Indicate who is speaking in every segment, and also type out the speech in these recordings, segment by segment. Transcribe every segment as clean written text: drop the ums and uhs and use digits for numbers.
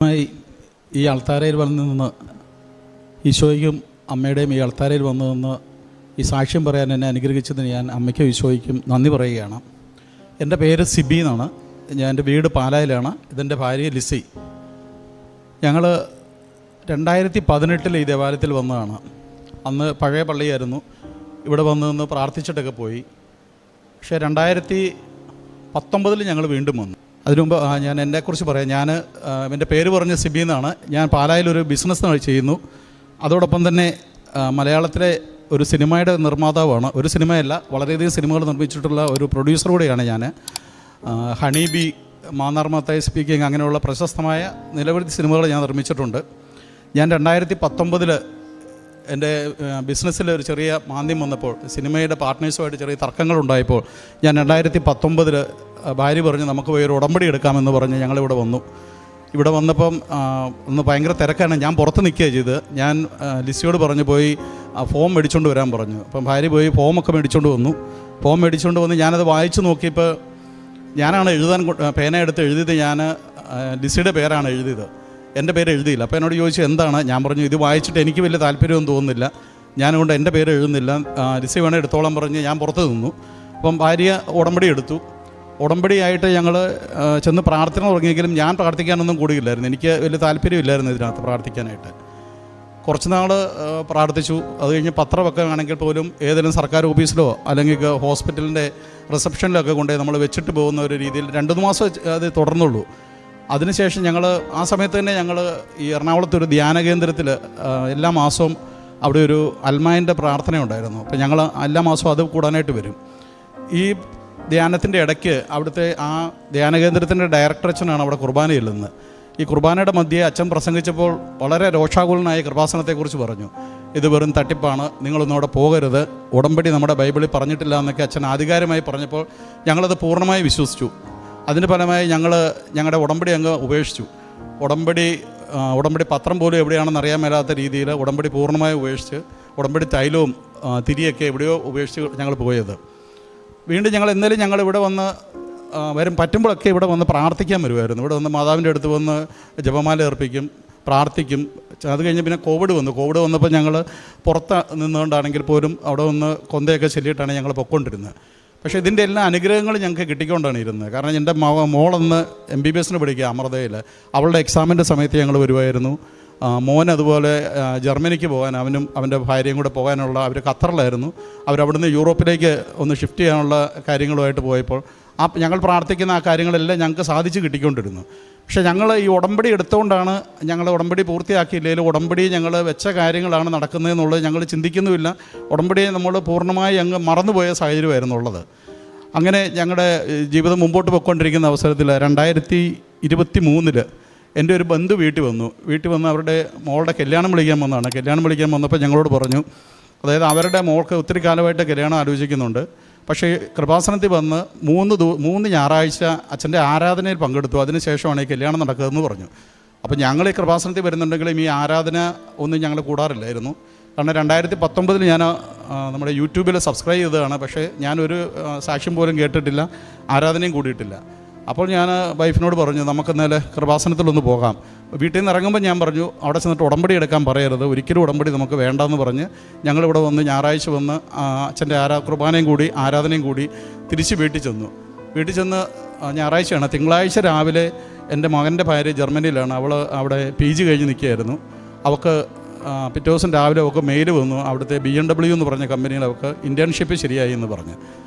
Speaker 1: ഈ അൾത്താരയിൽ വന്നു നിന്ന് ഈശോയ്ക്കും അമ്മയുടെയും ഈ അൾത്താരയിൽ വന്നു നിന്ന് ഈ സാക്ഷ്യം പറയാൻ എന്നെ അനുഗ്രഹിച്ചതിന് ഞാൻ അമ്മയ്ക്കും ഈശോയ്ക്കും നന്ദി പറയുകയാണ്. എൻ്റെ പേര് സിബി എന്നാണ്. എൻ്റെ വീട് പാലായിലാണ്. ഇതെൻ്റെ ഭാര്യ ലിസി. ഞങ്ങൾ 2018 ഈ ദേവാലയത്തിൽ വന്നതാണ്. അന്ന് പഴയ പള്ളിയായിരുന്നു. ഇവിടെ വന്നു നിന്ന് പ്രാർത്ഥിച്ചിട്ടൊക്കെ പോയി. പക്ഷേ 2019 ഞങ്ങൾ വീണ്ടും വന്നു. അതിനു മുമ്പ് ഞാൻ എന്നെക്കുറിച്ച് പറയാം. എൻ്റെ പേര് പറഞ്ഞ സിബി എന്നാണ്. ഞാൻ പാലായിലൊരു ബിസിനസ് ചെയ്യുന്നു. അതോടൊപ്പം തന്നെ മലയാളത്തിലെ ഒരു സിനിമയുടെ നിർമ്മാതാവാണ്. ഒരു സിനിമയല്ല, വളരെയധികം സിനിമകൾ നിർമ്മിച്ചിട്ടുള്ള ഒരു പ്രൊഡ്യൂസർ കൂടെയാണ് ഞാൻ. Honey bee, Mannar Mathai speaking, അങ്ങനെയുള്ള പ്രശസ്തമായ നിരവധി സിനിമകൾ ഞാൻ നിർമ്മിച്ചിട്ടുണ്ട്. ഞാൻ 2019 എൻ്റെ ബിസിനസ്സിൽ ഒരു ചെറിയ മാന്ദ്യം വന്നപ്പോൾ, സിനിമയുടെ പാർട്ട്നേഴ്സുമായിട്ട് ചെറിയ തർക്കങ്ങളുണ്ടായപ്പോൾ, ഞാൻ 2019 ഭാര്യ പറഞ്ഞ് നമുക്ക് പോയി ഒരു ഉടമ്പടി എടുക്കാമെന്ന് പറഞ്ഞ് ഞങ്ങളിവിടെ വന്നു. ഇവിടെ വന്നപ്പം ഒന്ന് ഭയങ്കര തിരക്കാണ്. ഞാൻ പുറത്ത് നിൽക്കുകയാണ് ചെയ്ത്. ഞാൻ ലിസിയോട് പറഞ്ഞു പോയി ഫോം മേടിച്ചുകൊണ്ട് വരാൻ പറഞ്ഞു. അപ്പം ഭാര്യ പോയി ഫോമൊക്കെ മേടിച്ചുകൊണ്ട് വന്നു. ഫോം മേടിച്ചുകൊണ്ട് വന്ന് ഞാനത് വായിച്ച് നോക്കിയപ്പോൾ ഞാനാണ് എഴുതാൻ പേന എടുത്ത് എഴുതിയത്. ഞാൻ ലിസിയുടെ പേരാണ് എഴുതിയത്, എൻ്റെ പേര് എഴുതിയില്ല. അപ്പോൾ എന്നോട് ചോദിച്ചു എന്താണ്. ഞാൻ പറഞ്ഞു ഇത് വായിച്ചിട്ട് എനിക്ക് വലിയ താല്പര്യമൊന്നും തോന്നുന്നില്ല, ഞാനുകൊണ്ട് എൻ്റെ പേര് എഴുതുന്നില്ല, ലിസി വേണേൽ എടുത്തോളം പറഞ്ഞ് ഞാൻ പുറത്ത് നിന്നു. അപ്പം ഭാര്യ ഉടമ്പടി എടുത്തു. ഉടമ്പടിയായിട്ട് ഞങ്ങൾ ചെന്ന് പ്രാർത്ഥന തുടങ്ങിയെങ്കിലും ഞാൻ പ്രാർത്ഥിക്കാനൊന്നും കൂടിയില്ലായിരുന്നു. എനിക്ക് വലിയ താല്പര്യമില്ലായിരുന്നു ഇതിനകത്ത് പ്രാർത്ഥിക്കാനായിട്ട്. കുറച്ച് നാൾ പ്രാർത്ഥിച്ചു. അത് കഴിഞ്ഞ് പത്രമൊക്കെ ആണെങ്കിൽ പോലും ഏതെങ്കിലും സർക്കാർ ഓഫീസിലോ അല്ലെങ്കിൽ ഹോസ്പിറ്റലിൻ്റെ റിസപ്ഷനിലൊക്കെ കൊണ്ടുപോയി നമ്മൾ വെച്ചിട്ട് പോകുന്ന ഒരു രീതിയിൽ 2-3 മാസം അത് തുടർന്നുള്ളൂ. അതിനുശേഷം ഞങ്ങൾ ആ സമയത്ത് തന്നെ ഞങ്ങൾ ഈ എറണാകുളത്തൊരു ധ്യാന കേന്ദ്രത്തിൽ എല്ലാ മാസവും അവിടെ ഒരു അൽമായൻ്റെ പ്രാർത്ഥന ഉണ്ടായിരുന്നു. അപ്പോൾ ഞങ്ങൾ എല്ലാ മാസവും അത് കൂടാനായിട്ട് വരും. ഈ ധ്യാനത്തിൻ്റെ ഇടയ്ക്ക് അവിടുത്തെ ആ ധ്യാനകേന്ദ്രത്തിൻ്റെ ഡയറക്ടർ അച്ഛനാണ് അവിടെ കുർബാന ചെല്ലുന്നത്. ഈ കുർബാനയുടെ മധ്യേ അച്ഛൻ പ്രസംഗിച്ചപ്പോൾ വളരെ രോഷാകുലനായ കൃപാസനത്തെക്കുറിച്ച് പറഞ്ഞു. ഇത് വെറും തട്ടിപ്പാണ്, നിങ്ങളൊന്നും അവിടെ പോകരുത്, ഉടമ്പടി നമ്മുടെ ബൈബിളിൽ പറഞ്ഞിട്ടില്ല എന്നൊക്കെ അച്ഛൻ ആധികാരികമായി പറഞ്ഞപ്പോൾ ഞങ്ങളത് പൂർണ്ണമായി വിശ്വസിച്ചു. അതിന് ഫലമായി ഞങ്ങളുടെ ഉടമ്പടി അങ്ങ് ഉപേക്ഷിച്ചു. ഉടമ്പടി പത്രം പോലും എവിടെയാണെന്ന് അറിയാൻ മേലാത്ത രീതിയിൽ ഉടമ്പടി പൂർണ്ണമായി ഉപേക്ഷിച്ച്, ഉടമ്പടി തൈലവും തിരിയൊക്കെ എവിടെയോ ഉപേക്ഷിച്ച് ഞങ്ങൾ പോയത്. വീണ്ടും ഞങ്ങൾ ഇവിടെ വന്ന് പറ്റുമ്പോഴൊക്കെ ഇവിടെ വന്ന് പ്രാർത്ഥിക്കാൻ വരുമായിരുന്നു. ഇവിടെ വന്ന് മാതാവിൻ്റെ അടുത്ത് വന്ന് ജപമാല അർപ്പിക്കും, പ്രാർത്ഥിക്കും. അത് കഴിഞ്ഞ് പിന്നെ കോവിഡ് വന്നപ്പോൾ ഞങ്ങൾ പുറത്ത് നിന്നുകൊണ്ടാണെങ്കിൽ പോലും അവിടെ വന്ന് കൊന്തയൊക്കെ ചൊല്ലിയിട്ടാണ് ഞങ്ങൾ പൊയ്ക്കൊണ്ടിരുന്നത്. പക്ഷേ ഇതിൻ്റെ എല്ലാ അനുഗ്രഹങ്ങളും ഞങ്ങൾക്ക് കിട്ടിക്കൊണ്ടാണ് ഇരുന്നത്. കാരണം എൻ്റെ മോളൊന്ന് MBBS പഠിക്കുക അമൃതയിൽ. അവളുടെ എക്സാമിൻ്റെ സമയത്ത് ഞങ്ങൾ വരുമായിരുന്നു. മോൻ അതുപോലെ ജർമ്മനിക്ക് പോകാൻ, അവനും അവൻ്റെ ഭാര്യയും കൂടെ പോകാനുള്ള, അവർ ഖത്തറിലായിരുന്നു. അവരവിടുന്ന് യൂറോപ്പിലേക്ക് ഒന്ന് ഷിഫ്റ്റ് ചെയ്യാനുള്ള കാര്യങ്ങളുമായിട്ട് പോയപ്പോൾ ഞങ്ങൾ പ്രാർത്ഥിക്കുന്ന ആ കാര്യങ്ങളെല്ലാം ഞങ്ങൾക്ക് സാധിച്ച് കിട്ടിക്കൊണ്ടിരുന്നു. പക്ഷേ ഞങ്ങൾ ഈ ഉടമ്പടി എടുത്തുകൊണ്ടാണ്, ഞങ്ങൾ ഉടമ്പടി പൂർത്തിയാക്കിയില്ലെങ്കിലും ഉടമ്പടി ഞങ്ങൾ വെച്ച കാര്യങ്ങളാണ് നടക്കുന്നതെന്നുള്ളത് ഞങ്ങൾ ചിന്തിക്കുന്നുമില്ല. ഉടമ്പടിയെ നമ്മൾ പൂർണ്ണമായി അങ്ങ് മറന്നുപോയ സാഹചര്യമായിരുന്നു ഉള്ളത്. അങ്ങനെ ഞങ്ങളുടെ ജീവിതം മുമ്പോട്ട് പോയിക്കൊണ്ടിരിക്കുന്ന അവസരത്തിൽ 2023 എൻ്റെ ഒരു ബന്ധു വീട്ടിൽ വന്ന് അവരുടെ മോളുടെ കല്യാണം വിളിക്കാൻ വന്നതാണ്. കല്യാണം വിളിക്കാൻ വന്നപ്പോൾ ഞങ്ങളോട് പറഞ്ഞു, അതായത് അവരുടെ മോൾക്ക് ഒത്തിരി കാലമായിട്ട് കല്യാണം ആലോചിക്കുന്നുണ്ട്. പക്ഷേ കൃപാസനത്തിൽ വന്ന് 3 ഞായറാഴ്ച അച്ഛൻ്റെ ആരാധനയിൽ പങ്കെടുത്തു, അതിനുശേഷമാണ് ഈ കല്യാണം നടക്കുന്നതെന്ന് പറഞ്ഞു. അപ്പോൾ ഞങ്ങൾ ഈ കൃപാസനത്തിൽ വരുന്നുണ്ടെങ്കിലും ഈ ആരാധന ഒന്നും ഞങ്ങൾ കൂടാറില്ലായിരുന്നു. കാരണം 2019 ഞാൻ നമ്മുടെ യൂട്യൂബിൽ സബ്സ്ക്രൈബ് ചെയ്തതാണ്. പക്ഷേ ഞാനൊരു സാക്ഷ്യം പോലും കേട്ടിട്ടില്ല, ആരാധനയും കൂടിയിട്ടില്ല. അപ്പോൾ ഞാൻ വൈഫിനോട് പറഞ്ഞു നമുക്കെന്നാല് കൃപാസനത്തിലൊന്ന് പോകാം. വീട്ടിൽ നിന്ന് ഇറങ്ങുമ്പോൾ ഞാൻ പറഞ്ഞു അവിടെ ചെന്നിട്ട് ഉടമ്പടി എടുക്കാൻ പറയരുത്, ഒരിക്കലും ഉടമ്പടി നമുക്ക് വേണ്ടെന്ന് പറഞ്ഞ് ഞങ്ങളിവിടെ വന്ന് ഞായറാഴ്ച വന്ന് അച്ഛൻ്റെ കുർബാനയും കൂടി ആരാധനയും കൂടി തിരിച്ച് വീട്ടിൽ ചെന്ന് ഞായറാഴ്ചയാണ്. തിങ്കളാഴ്ച രാവിലെ എൻ്റെ മകൻ്റെ ഭാര്യ ജർമ്മനിയിലാണ്. അവൾ അവിടെ PG കഴിഞ്ഞ് നിൽക്കുകയായിരുന്നു. അവൾക്ക് പിറ്റേ ദിവസം രാവിലെ അവൾക്ക് മെയിൽ വന്നു, അവിടുത്തെ BMW എന്ന് പറഞ്ഞ കമ്പനിയിൽ അവൾക്ക് ഇൻറ്റേൺഷിപ്പ് ശരിയായി എന്ന് പറഞ്ഞ്.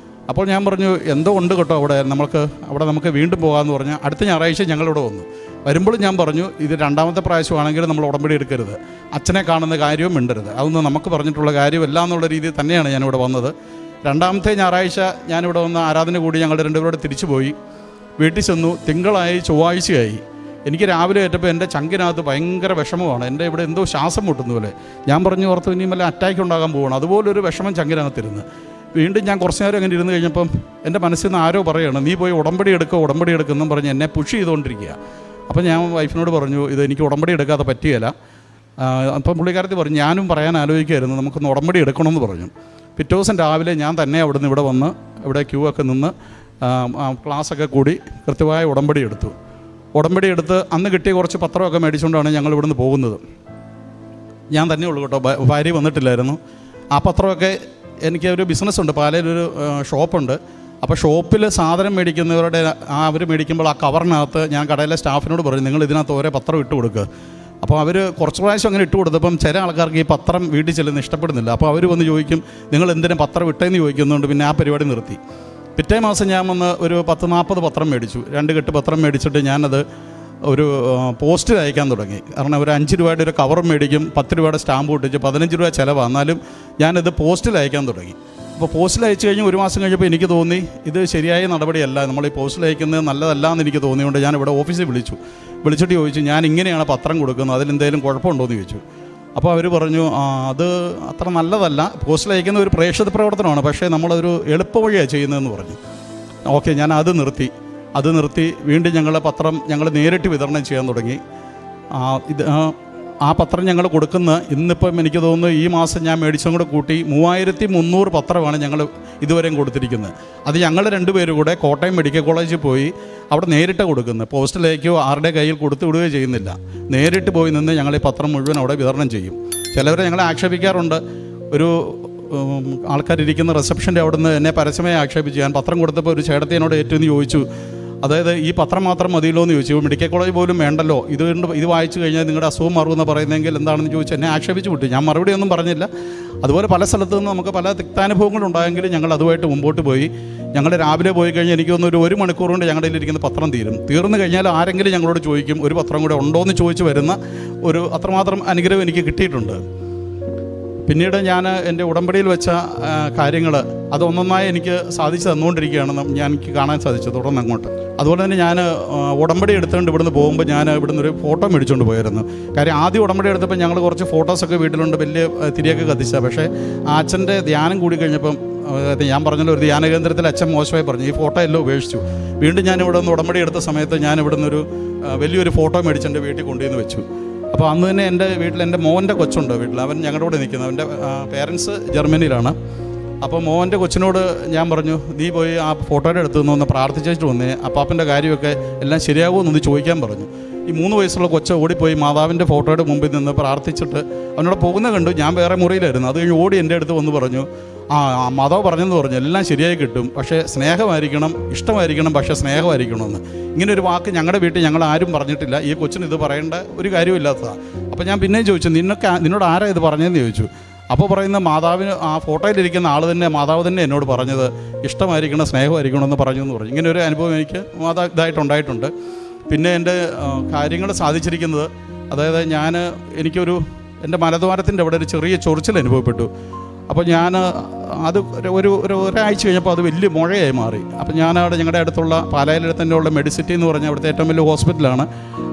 Speaker 1: അപ്പോൾ ഞാൻ പറഞ്ഞു എന്തോ ഉണ്ട് കേട്ടോ അവിടെ നമുക്ക് വീണ്ടും പോകാമെന്ന് പറഞ്ഞാൽ അടുത്ത ഞായറാഴ്ച ഞങ്ങളിവിടെ വരുമ്പോൾ ഞാൻ പറഞ്ഞു ഇത് 2ാമത്തെ പ്രാവശ്യമാണെങ്കിൽ നമ്മൾ ഉടമ്പടി എടുക്കരുത്, അച്ഛനെ കാണുന്ന കാര്യവും മിണ്ടരുത്, അതൊന്നും നമുക്ക് പറഞ്ഞിട്ടുള്ള കാര്യമല്ല എന്നുള്ള രീതിയിൽ തന്നെയാണ് ഞാനിവിടെ വന്നത്. 2ാമത്തെ ഞായറാഴ്ച ഞാനിവിടെ വന്ന് ആരാധന കൂടി ഞങ്ങൾ രണ്ടുപേരോട് തിരിച്ചു പോയി. വീട്ടിൽ ചെന്നു. തിങ്കളായി, ചൊവ്വാഴ്ചയായി. എനിക്ക് രാവിലെ ഏറ്റപ്പോൾ എൻ്റെ ചങ്കിനകത്ത് ഭയങ്കര വിഷമമാണ്. എൻ്റെ ഇവിടെ എന്തോ ശ്വാസം മുട്ടുന്ന പോലെ. ഞാൻ പറഞ്ഞു ഓർത്തു ഇനിയും വല്ല അറ്റാക്ക് ഉണ്ടാകാൻ പോവുകയാണ്. അതുപോലൊരു വിഷമം ചങ്കിനകത്തിരുന്ന്. വീണ്ടും ഞാൻ കുറച്ച് നേരം അങ്ങനെ ഇരുന്ന് കഴിഞ്ഞപ്പം എൻ്റെ മനസ്സിൽ നിന്ന് ആരോ പറയുകയാണ് നീ പോയി ഉടമ്പടി എടുക്കുമെന്നും പറഞ്ഞ് എന്നെ പുഷ് ചെയ്തുകൊണ്ടിരിക്കുക. അപ്പം ഞാൻ വൈഫിനോട് പറഞ്ഞു ഇത് എനിക്ക് ഉടമ്പടി എടുക്കാതെ പറ്റുകയില്ല. അപ്പം പുള്ളിക്കാരത്തി പറഞ്ഞു ഞാനും പറയാൻ ആലോചിക്കുമായിരുന്നു നമുക്കൊന്ന് ഉടമ്പടി എടുക്കണമെന്ന് പറഞ്ഞു. പിറ്റേ ദിവസം രാവിലെ ഞാൻ തന്നെ അവിടുന്ന് ഇവിടെ വന്ന് ഇവിടെ ക്യൂ ഒക്കെ നിന്ന് ക്ലാസ്സൊക്കെ കൂടി കൃത്യമായ ഉടമ്പടി എടുത്തു. ഉടമ്പടി എടുത്ത് അന്ന് കിട്ടിയ കുറച്ച് പത്രമൊക്കെ മേടിച്ചുകൊണ്ടാണ് ഞങ്ങൾ ഇവിടുന്ന് പോകുന്നത്. ഞാൻ തന്നെ ഉള്ളൂ കേട്ടോ, ഭാര്യ വന്നിട്ടില്ലായിരുന്നു. ആ പത്രമൊക്കെ എനിക്ക് ഒരു ബിസിനസ്സുണ്ട്, പാലയിലൊരു ഷോപ്പുണ്ട്. അപ്പോൾ ഷോപ്പിൽ സാധനം മേടിക്കുന്നവരുടെ അവർ മേടിക്കുമ്പോൾ ആ കവറിനകത്ത് ഞാൻ കടയിലെ സ്റ്റാഫിനോട് പറഞ്ഞു, നിങ്ങൾ ഇതിനകത്ത് ഓരോ പത്രം ഇട്ട് കൊടുക്കുക. അപ്പോൾ അവർ കുറച്ച് പ്രാവശ്യം അങ്ങനെ ഇട്ട് കൊടുത്തപ്പം ചില ആൾക്കാർക്ക് ഈ പത്രം വീട്ടിൽ ചെല്ലുന്ന ഇഷ്ടപ്പെടുന്നില്ല. അപ്പോൾ അവർ വന്ന് ചോദിക്കും, നിങ്ങൾ എന്തിനും പത്രം ഇട്ടേന്ന് ചോദിക്കുന്നുണ്ട്. പിന്നെ ആ പരിപാടി നിർത്തി. പിറ്റേ മാസം ഞാൻ വന്ന് ഒരു 10-40 പത്രം മേടിച്ചു. 2 കെട്ട് പത്രം മേടിച്ചിട്ട് ഞാനത് ഒരു പോസ്റ്റിൽ അയക്കാൻ തുടങ്ങി. കാരണം ഒരു 5 രൂപയുടെ ഒരു കവറും മേടിക്കും, 10 രൂപയുടെ സ്റ്റാമ്പ് ഒട്ടിച്ച് 15 രൂപ ചിലവാണ്. എന്നാലും ഞാനിത് പോസ്റ്റിൽ അയക്കാൻ തുടങ്ങി. അപ്പോൾ പോസ്റ്റിൽ അയച്ചു കഴിഞ്ഞ് ഒരു മാസം കഴിഞ്ഞപ്പോൾ എനിക്ക് തോന്നി ഇത് ശരിയായ നടപടിയല്ല, നമ്മൾ ഈ പോസ്റ്റിൽ അയക്കുന്നത് നല്ലതല്ല എന്ന് എനിക്ക് തോന്നിയുകൊണ്ട് ഞാൻ ഇവിടെ ഓഫീസിൽ വിളിച്ചിട്ട് ചോദിച്ചു, ഞാൻ ഇങ്ങനെയാണ് പത്രം കൊടുക്കുന്നത്, അതിലെന്തെങ്കിലും കുഴപ്പമുണ്ടോ എന്ന് ചോദിച്ചു. അപ്പോൾ അവർ പറഞ്ഞു, അത് അത്ര നല്ലതല്ല, പോസ്റ്റിൽ അയക്കുന്ന ഒരു പ്രേക്ഷിത പ്രവർത്തനമാണ്, പക്ഷേ നമ്മളൊരു എളുപ്പവഴിയാണ് ചെയ്യുന്നതെന്ന് പറഞ്ഞു. ഓക്കെ, ഞാൻ അത് നിർത്തി വീണ്ടും ഞങ്ങൾ പത്രം നേരിട്ട് വിതരണം ചെയ്യാൻ തുടങ്ങി. ആ പത്രം ഞങ്ങൾ കൊടുക്കുന്ന ഇന്നിപ്പം എനിക്ക് തോന്നുന്നു ഈ മാസം ഞാൻ മേടിച്ചും കൂടെ കൂട്ടി 3300 പത്രമാണ് ഞങ്ങൾ ഇതുവരെയും കൊടുത്തിരിക്കുന്നത്. അത് ഞങ്ങൾ 2 പേരും കൂടെ കോട്ടയം മെഡിക്കൽ കോളേജിൽ പോയി അവിടെ നേരിട്ട് കൊടുക്കുന്നത്. പോസ്റ്റിലേക്കോ ആരുടെ കയ്യിൽ കൊടുത്തു വിടുകയോ ചെയ്യുന്നില്ല. നേരിട്ട് പോയി നിന്ന് ഞങ്ങൾ ഈ പത്രം മുഴുവൻ അവിടെ വിതരണം ചെയ്യും. ചിലവരെ ഞങ്ങളെ ആക്ഷേപിക്കാറുണ്ട്. ഒരു ആൾക്കാരിരിക്കുന്ന റിസപ്ഷൻ്റെ അവിടെ നിന്ന് എന്നെ പരസ്യമായി ആക്ഷേപിച്ചു. ഞാൻ പത്രം കൊടുത്തപ്പോൾ ഒരു ചേട്ടത്തി എന്നോട് ഏറ്റവും ചോദിച്ചു, അതായത് ഈ പത്രം മാത്രം മതിയല്ലോ എന്ന് ചോദിച്ചു, മെഡിക്കൽ കോളേജ് പോലും വേണ്ടല്ലോ, ഇത് വായിച്ചു കഴിഞ്ഞാൽ നിങ്ങളുടെ അസുഖം മാറുമെന്ന് പറയുന്നതെങ്കിൽ എന്താണെന്ന് ചോദിച്ചു എന്നെ ആക്ഷേപിച്ച് വിട്ടു. ഞാൻ മറുപടി ഒന്നും പറഞ്ഞില്ല. അതുപോലെ പല സ്ഥലത്തു നിന്ന് നമുക്ക് പല തിക്താനുഭവങ്ങളുണ്ടായെങ്കിലും ഞങ്ങൾ അതുമായിട്ട് മുമ്പോട്ട് പോയി. ഞങ്ങൾ രാവിലെ പോയി കഴിഞ്ഞാൽ എനിക്ക് തോന്നുന്നു 1 മണിക്കൂർ കൊണ്ട് ഞങ്ങളുടെ കയ്യിലിരിക്കുന്ന പത്രം തീർന്നു കഴിഞ്ഞാൽ ആരെങ്കിലും ഞങ്ങളോട് ചോദിക്കും ഒരു പത്രം കൂടെ ഉണ്ടോ എന്ന് ചോദിച്ച് വരുന്ന ഒരു അത്രമാത്രം അനുഗ്രഹം എനിക്ക് കിട്ടിയിട്ടുണ്ട്. പിന്നീട് ഞാൻ എൻ്റെ ഉടമ്പടിയിൽ വെച്ച കാര്യങ്ങൾ അതൊന്നൊന്നായി എനിക്ക് സാധിച്ചു തന്നുകൊണ്ടിരിക്കുകയാണെന്ന് എനിക്ക് കാണാൻ സാധിച്ചു തുടർന്ന് അങ്ങോട്ട്. അതുപോലെ തന്നെ ഞാൻ ഉടമ്പടി എടുത്തുകൊണ്ട് ഇവിടുന്ന് പോകുമ്പോൾ ഞാൻ ഇവിടുന്ന് ഒരു ഫോട്ടോ മേടിച്ചുകൊണ്ട് പോയിരുന്നു. കാര്യം ആദ്യം ഉടമ്പടി എടുത്തപ്പോൾ ഞങ്ങൾ കുറച്ച് ഫോട്ടോസൊക്കെ വീട്ടിലുണ്ട്, വലിയ തിരിയൊക്കെ കത്തിച്ച. പക്ഷേ ആ അച്ഛൻ്റെ ധ്യാനം കൂടി കഴിഞ്ഞപ്പം ഞാൻ പറഞ്ഞല്ലോ, ഒരു ധ്യാന കേന്ദ്രത്തിൽ അച്ഛൻ മോശമായി പറഞ്ഞു, ഈ ഫോട്ടോ എല്ലാം ഉപേക്ഷിച്ചു. വീണ്ടും ഞാൻ ഇവിടെ നിന്ന് ഉടമ്പടി എടുത്ത സമയത്ത് ഞാൻ ഇവിടുന്ന് ഒരു വലിയൊരു ഫോട്ടോ മേടിച്ച് എൻ്റെ വീട്ടിൽ കൊണ്ടുവന്ന് വെച്ചു. അപ്പോൾ അന്ന് തന്നെ എൻ്റെ വീട്ടിൽ എൻ്റെ മോൻ്റെ കൊച്ചുണ്ട് വീട്ടിൽ, അവൻ ഞങ്ങളുടെ കൂടെ നിൽക്കുന്നത്. അവൻ്റെ പേരൻസ് ജർമ്മനിയിലാണ്. അപ്പോൾ മോൻ്റെ കൊച്ചിനോട് ഞാൻ പറഞ്ഞു, നീ പോയി ആ ഫോട്ടോയുടെ അടുത്ത് നിന്ന് പ്രാർത്ഥിച്ചിട്ട് വന്നേ, അപ്പാപ്പൻ്റെ കാര്യമൊക്കെ എല്ലാം ശരിയാകുമെന്നൊന്ന് ചോദിക്കാൻ പറഞ്ഞു. ഈ 3 വയസ്സുള്ള കൊച്ച് ഓടിപ്പോയി മാതാവിൻ്റെ ഫോട്ടോയുടെ മുമ്പിൽ നിന്ന് പ്രാർത്ഥിച്ചിട്ട് അവനോട് പോകുന്ന കണ്ടു. ഞാൻ വേറെ മുറിയിലായിരുന്നു. അത് കഴിഞ്ഞ് ഓടി എൻ്റെ അടുത്ത് വന്ന് പറഞ്ഞു, മാതാവ് പറഞ്ഞെന്ന് പറഞ്ഞു, എല്ലാം ശരിയായി കിട്ടും, പക്ഷേ സ്നേഹമായിരിക്കണം, ഇഷ്ടമായിരിക്കണം, പക്ഷേ സ്നേഹമായിരിക്കണമെന്ന്. ഇങ്ങനെ ഒരു വാക്ക് ഞങ്ങളുടെ വീട്ടിൽ ഞങ്ങൾ ആരും പറഞ്ഞിട്ടില്ല. ഈ കൊച്ചിന് ഇത് പറയേണ്ട ഒരു കാര്യമില്ലാത്തതാണ്. അപ്പോൾ ഞാൻ പിന്നെയും ചോദിച്ചു, നിന്നോട് ആരാ ഇത് പറഞ്ഞതെന്ന് ചോദിച്ചു. അപ്പോൾ പറയുന്ന മാതാവിന് ആ ഫോട്ടോയിലിരിക്കുന്ന ആൾ തന്നെ, മാതാവ് തന്നെ എന്നോട് പറഞ്ഞത് ഇഷ്ടമായിരിക്കണം, സ്നേഹമായിരിക്കണം എന്ന് പറഞ്ഞു. ഇങ്ങനെ ഒരു അനുഭവം എനിക്ക് ഇതായിട്ടുണ്ടായിട്ടുണ്ട്. പിന്നെ എൻ്റെ കാര്യങ്ങൾ സാധിച്ചിരിക്കുന്നത്, അതായത് എൻ്റെ മലദ്വാരത്തിൻ്റെ അവിടെ ഒരു ചെറിയ ചൊറിച്ചിൽ അനുഭവപ്പെട്ടു. അപ്പോൾ ഞാൻ അത് ഒരാഴ്ച കഴിഞ്ഞപ്പോൾ അത് വലിയ മുഴയായി മാറി. അപ്പോൾ ഞാനവിടെ ഞങ്ങളുടെ അടുത്തുള്ള പാലായിലെ തന്നെ ഉള്ള മെഡിസിറ്റി എന്ന് പറഞ്ഞാൽ അവിടുത്തെ ഏറ്റവും വലിയ ഹോസ്പിറ്റലാണ്.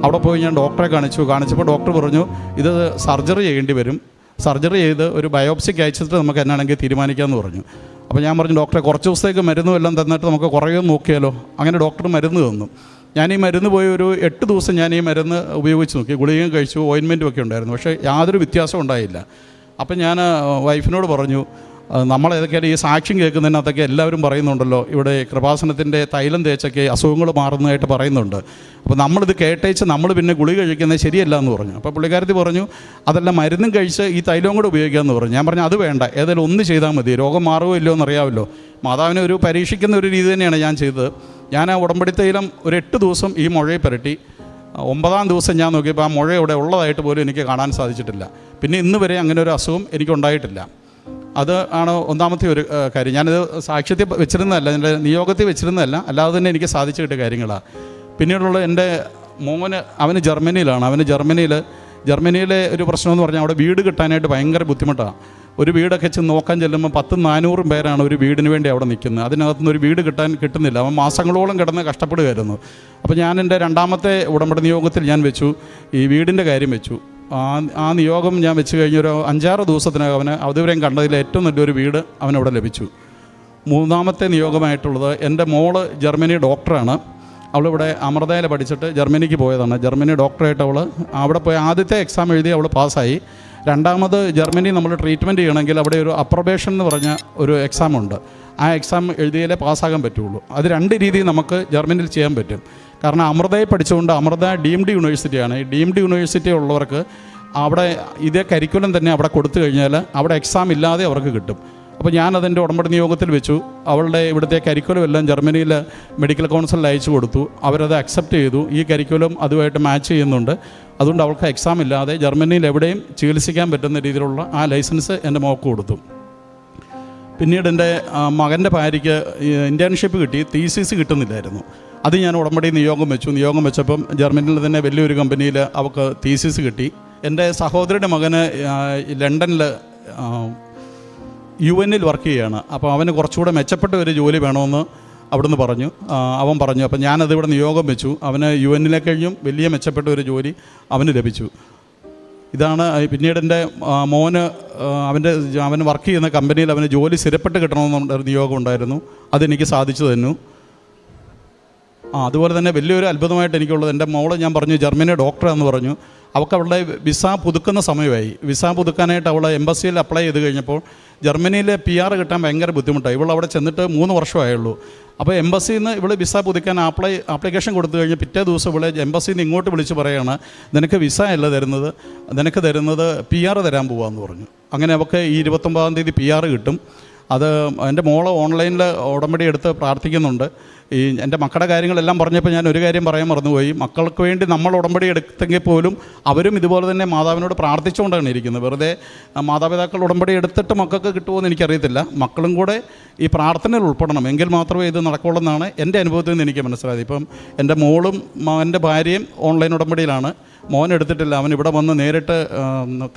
Speaker 1: അവിടെ പോയി ഞാൻ ഡോക്ടറെ കാണിച്ചപ്പോൾ ഡോക്ടർ പറഞ്ഞു, ഇത് സർജറി ചെയ്യേണ്ടി വരും, സർജറി ചെയ്ത് ഒരു ബയോപ്സിക്ക് അയച്ചിട്ട് നമുക്ക് എന്നാണെങ്കിൽ തീരുമാനിക്കാമെന്ന് പറഞ്ഞു. അപ്പോൾ ഞാൻ പറഞ്ഞു, ഡോക്ടറെ കുറച്ച് ദിവസത്തേക്ക് മരുന്നും എല്ലാം തന്നിട്ട് നമുക്ക് കുറയുമെന്ന് നോക്കിയാലോ. അങ്ങനെ ഡോക്ടർ മരുന്ന് തന്നു. ഞാൻ ഈ മരുന്ന് പോയി ഒരു 8 ദിവസം ഞാൻ ഈ മരുന്ന് ഉപയോഗിച്ച് നോക്കി. ഗുളികയും കഴിച്ചു, ഓയിൻമെൻറ്റും ഒക്കെ ഉണ്ടായിരുന്നു. പക്ഷേ യാതൊരു വ്യത്യാസവും ഉണ്ടായില്ല. അപ്പം ഞാൻ വൈഫിനോട് പറഞ്ഞു, നമ്മളേതൊക്കെയാണ് ഈ സാക്ഷ്യം കേൾക്കുന്നതിനകത്തൊക്കെ എല്ലാവരും പറയുന്നുണ്ടല്ലോ, ഇവിടെ കൃപാസനത്തിൻ്റെ തൈലം തേച്ചൊക്കെ അസുഖങ്ങൾ മാറുന്നതായിട്ട് പറയുന്നുണ്ട്. അപ്പോൾ നമ്മളിത് കേട്ടേച്ച് നമ്മൾ പിന്നെ ഗുളിക കഴിക്കുന്നത് ശരിയല്ല എന്ന് പറഞ്ഞു. അപ്പോൾ പുള്ളിക്കാരത്തി പറഞ്ഞു, അതെല്ലാം മരുന്നും കഴിച്ച് ഈ തൈലവും കൂടെ ഉപയോഗിക്കാമെന്ന് പറഞ്ഞു. ഞാൻ പറഞ്ഞു, അത് വേണ്ട, ഏതായാലും ഒന്ന് ചെയ്താൽ മതി, രോഗം മാറുമോ ഇല്ലയോ എന്നറിയാമല്ലോ. മാതാവിനെ ഒരു പരീക്ഷിക്കുന്ന ഒരു രീതി തന്നെയാണ് ഞാൻ ചെയ്തത്. ഞാൻ ആ ഉടമ്പടി തൈലം ഒരു 8 ദിവസം ഈ മുഴയിൽ പുരട്ടി. 9-ാം ദിവസം ഞാൻ നോക്കിയപ്പോൾ ആ മുഴ ഇവിടെ ഉള്ളതായിട്ട് പോലും എനിക്ക് കാണാൻ സാധിച്ചിട്ടില്ല. പിന്നെ ഇന്ന് വരെ അങ്ങനെ ഒരു അസുഖം എനിക്കുണ്ടായിട്ടില്ല. അത് ആണ് ഒന്നാമത്തെ ഒരു കാര്യം. ഞാനിത് സാക്ഷ്യത്തിൽ വെച്ചിരുന്നതല്ല, എൻ്റെ നിയോഗത്തിൽ വെച്ചിരുന്നതല്ല, അല്ലാതെ തന്നെ എനിക്ക് സാധിച്ചു കിട്ടിയ കാര്യങ്ങളാണ്. പിന്നീടുള്ള എൻ്റെ മോന്, അവന് ജർമ്മനിയിലാണ്. ജർമ്മനിയിലെ ഒരു പ്രശ്നമെന്ന് പറഞ്ഞാൽ അവിടെ വീട് കിട്ടാനായിട്ട് ഭയങ്കര ബുദ്ധിമുട്ടാണ്. ഒരു വീടൊക്കെ നോക്കാൻ ചെല്ലുമ്പോൾ 1000-400 പേരാണ് ഒരു വീടിന് വേണ്ടി അവിടെ നിൽക്കുന്നത്. അതിനകത്തുനിന്ന് ഒരു വീട് കിട്ടുന്നില്ല. അവൻ മാസങ്ങളോളം കിടന്ന് കഷ്ടപ്പെടുകയായിരുന്നു. അപ്പോൾ ഞാൻ എൻ്റെ 2ാമത്തെ ഉടമ്പടി നിയോഗത്തിൽ ഞാൻ വെച്ചു, ഈ വീടിൻ്റെ കാര്യം വെച്ചു. ആ നിയോഗം ഞാൻ വെച്ച് കഴിഞ്ഞൊരു 5-6 ദിവസത്തിനകം അവന് അതുവരെയും കണ്ടതിൽ ഏറ്റവും നല്ലൊരു വീട് അവനവിടെ ലഭിച്ചു. 3ാമത്തെ നിയോഗമായിട്ടുള്ളത്, എൻ്റെ മോള് ജർമ്മനി ഡോക്ടറാണ്. അവളിവിടെ അമൃതയിൽ പഠിച്ചിട്ട് ജർമ്മനിക്ക് പോയതാണ്. ജർമ്മനി ഡോക്ടറായിട്ട് അവിടെ പോയി ആദ്യത്തെ എക്സാം എഴുതി അവൾ പാസ്സായി. 2ാമത് ജർമ്മനി നമ്മൾ ട്രീറ്റ്മെൻറ്റ് ചെയ്യണമെങ്കിൽ അവിടെ ഒരു അപ്രൊബേഷൻ എന്ന് പറഞ്ഞ ഒരു എക്സാമുണ്ട്. ആ എക്സാം എഴുതിയാലേ പാസ്സാകാൻ പറ്റുള്ളൂ. അത് 2 രീതിയിൽ നമുക്ക് ജർമ്മനിയിൽ ചെയ്യാൻ പറ്റും. കാരണം അമൃതയിൽ പഠിച്ചുകൊണ്ട് അമൃത ഡീംഡ് യൂണിവേഴ്സിറ്റിയാണ്. ഈ ഡീംഡ് യൂണിവേഴ്സിറ്റി ഉള്ളവർക്ക് അവിടെ ഇതേ കരിക്കുലം തന്നെ അവിടെ കൊടുത്തു കഴിഞ്ഞാൽ അവിടെ എക്സാം ഇല്ലാതെ അവർക്ക് കിട്ടും. അപ്പോൾ ഞാനതിൻ്റെ ഉടമ്പടി നിയോഗത്തിൽ വെച്ചു. അവളുടെ ഇവിടുത്തെ കരിക്കുലം എല്ലാം ജർമ്മനിയിൽ മെഡിക്കൽ കൗൺസിലിൽ അയച്ചു കൊടുത്തു. അവരത് അക്സെപ്റ്റ് ചെയ്തു. ഈ കരിക്കുലം അതുമായിട്ട് മാച്ച് ചെയ്യുന്നുണ്ട്. അതുകൊണ്ട് അവൾക്ക് എക്സാം ഇല്ലാതെ ജർമ്മനിയിൽ എവിടെയും ചികിത്സിക്കാൻ പറ്റുന്ന രീതിയിലുള്ള ആ ലൈസൻസ് എൻ്റെ മോൾക്ക് കൊടുത്തു. പിന്നീട് എൻ്റെ മകൻ്റെ ഭാര്യയ്ക്ക് ഇൻറ്റേൺഷിപ്പ് കിട്ടി, തീസിസ് കിട്ടുന്നില്ലായിരുന്നു. അത് ഞാൻ ഉടമ്പടി നിയോഗം വെച്ചു. നിയോഗം വെച്ചപ്പം ജർമ്മനിയിൽ തന്നെ വലിയൊരു കമ്പനിയിൽ അവൾക്ക് തീസിസ് കിട്ടി. എൻ്റെ സഹോദരിയുടെ മകന് ലണ്ടനിൽ UN വർക്ക് ചെയ്യുകയാണ്. അപ്പോൾ അവന് കുറച്ചുകൂടെ മെച്ചപ്പെട്ട ഒരു ജോലി വേണമെന്ന് അവിടുന്ന് പറഞ്ഞു. അവൻ പറഞ്ഞു. അപ്പോൾ ഞാനതിവിടെ നിയോഗം വെച്ചു. അവന് UN കഴിഞ്ഞും വലിയ മെച്ചപ്പെട്ട ഒരു ജോലി അവന് ലഭിച്ചു. ഇതാണ് പിന്നീട് എൻ്റെ മോന് അവന് വർക്ക് ചെയ്യുന്ന കമ്പനിയിൽ അവന് ജോലി സ്ഥിരപ്പെട്ട് കിട്ടണമെന്നൊരു നിയോഗം ഉണ്ടായിരുന്നു. അതെനിക്ക് സാധിച്ചു തന്നു. അതുപോലെ തന്നെ വലിയൊരു അത്ഭുതമായിട്ട് എനിക്കുള്ളത്, എൻ്റെ മോള് ഞാൻ പറഞ്ഞു ജർമ്മനി ഡോക്ടറാണെന്ന് പറഞ്ഞു. അവൾക്ക് അവളുടെ വിസ പുതുക്കുന്ന സമയമായി. വിസ പുതുക്കാനായിട്ട് അവൾ എംബസിയിൽ അപ്ലൈ ചെയ്ത് കഴിഞ്ഞപ്പോൾ ജർമ്മനിയിൽ PR കിട്ടാൻ ഭയങ്കര ബുദ്ധിമുട്ടായി. ഇവൾ അവിടെ ചെന്നിട്ട് 3 വർഷമായുള്ളൂ. അപ്പോൾ എംബസിയിൽ നിന്ന് ഇവൾ വിസ പുതുക്കാൻ ആപ്ലിക്കേഷൻ കൊടുത്തു കഴിഞ്ഞ് പിറ്റേ ദിവസം ഇവളെ എംബസിയിൽ നിന്ന് ഇങ്ങോട്ട് വിളിച്ച് പറയുകയാണ്, നിനക്ക് വിസ അല്ല തരുന്നത്, നിനക്ക് തരുന്നത് PR തരാൻ പോകാമെന്ന് പറഞ്ഞു. അങ്ങനെ അവൾക്ക് ഈ 29-ാം തീയതി PR കിട്ടും. അത് എൻ്റെ മോള് ഓൺലൈനിൽ ഉടമ്പടി എടുത്ത് പ്രാർത്ഥിക്കുന്നുണ്ട്. എൻ്റെ മക്കളുടെ കാര്യങ്ങളെല്ലാം പറഞ്ഞപ്പോൾ ഞാൻ ഒരു കാര്യം പറയാൻ മറന്നുപോയി. മക്കൾക്ക് വേണ്ടി നമ്മൾ ഉടമ്പടി എടുത്തെങ്കിൽ പോലും അവരും ഇതുപോലെ തന്നെ മാതാവിനോട് പ്രാർത്ഥിച്ചുകൊണ്ടാണ് ഇരിക്കുന്നത്. വെറുതെ മാതാപിതാക്കൾ ഉടമ്പടി എടുത്തിട്ട് മക്കൾക്ക് കിട്ടുമോ എന്ന് എനിക്കറിയത്തില്ല. മക്കളും കൂടെ ഈ പ്രാർത്ഥനയിൽ ഉൾപ്പെടണം, എങ്കിൽ മാത്രമേ ഇത് നടക്കുള്ളൂ എന്നാണ് എൻ്റെ അനുഭവത്തിൽ നിന്ന് എനിക്ക് മനസ്സിലായത്. ഇപ്പം എൻ്റെ മോളും എൻ്റെ ഭാര്യയും ഓൺലൈൻ ഉടമ്പടിയിലാണ്. മോൻ എടുത്തിട്ടില്ല. അവൻ ഇവിടെ വന്ന് നേരിട്ട്